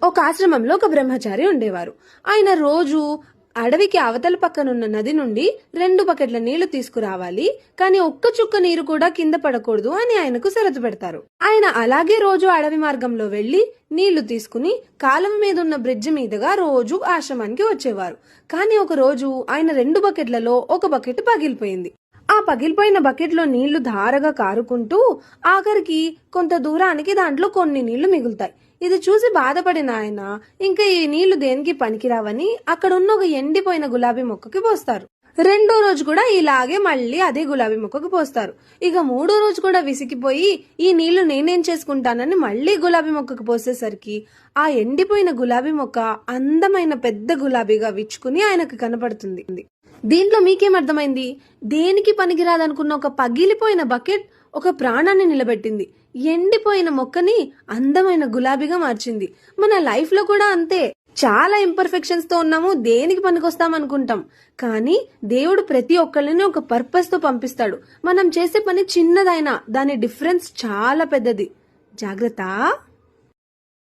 ఒక ఆశ్రమంలో ఒక బ్రహ్మచారి ఉండేవారు. ఆయన రోజు అడవికి అవతల పక్కనున్న నది నుండి 2 బకెట్ల నీళ్లు తీసుకురావాలి, కానీ ఒక్క చుక్క నీరు కూడా కింద పడకూడదు అని ఆయనకు షరతు పెడతారు. ఆయన అలాగే రోజు అడవి మార్గంలో వెళ్లి నీళ్లు తీసుకుని కాలువ మీద ఉన్న బ్రిడ్జి మీదుగా రోజు ఆశ్రమానికి వచ్చేవారు. కానీ ఒక రోజు ఆయన 2 బకెట్లలో ఒక బకెట్ పగిలిపోయింది. ఆ పగిలిపోయిన బకెట్లో నీళ్లు ధారగా కారుకుంటూ ఆఖరికి కొంత దూరానికి దాంట్లో కొన్ని నీళ్లు మిగులుతాయి. ఇది చూసి బాధపడిన ఆయన ఇంకా ఈ నీళ్లు దేనికి పనికిరావని అక్కడున్న ఒక ఎండిపోయిన గులాబీ మొక్కకి పోస్తారు. 2వ రోజు కూడా ఇలాగే మళ్ళీ అదే గులాబీ మొక్కకు పోస్తారు. ఇక 3వ రోజు కూడా విసిగిపోయి ఈ నీళ్లు నేనేం చేసుకుంటానని మళ్ళీ గులాబీ మొక్కకు పోసేసరికి ఆ ఎండిపోయిన గులాబీ మొక్క అందమైన పెద్ద గులాబీగా విచ్చుకుని ఆయనకు కనపడుతుంది. దీంట్లో మీకేమర్థమైంది? దేనికి పనికిరాదనుకున్న ఒక పగిలిపోయిన బకెట్ ఒక ప్రాణాన్ని నిలబెట్టింది. ఎండిపోయిన మొక్కని అందమైన గులాబీగా మార్చింది. మన లైఫ్ లో కూడా అంతే. చాలా ఇంపర్ఫెక్షన్స్ తో ఉన్నాము, దేనికి పనికొస్తాం అనుకుంటాం. కానీ దేవుడు ప్రతి ఒక్కళ్ళని ఒక పర్పస్ తో పంపిస్తాడు. మనం చేసే పని చిన్నదైనా దాని డిఫరెన్స్ చాలా పెద్దది. జాగ్రత్త.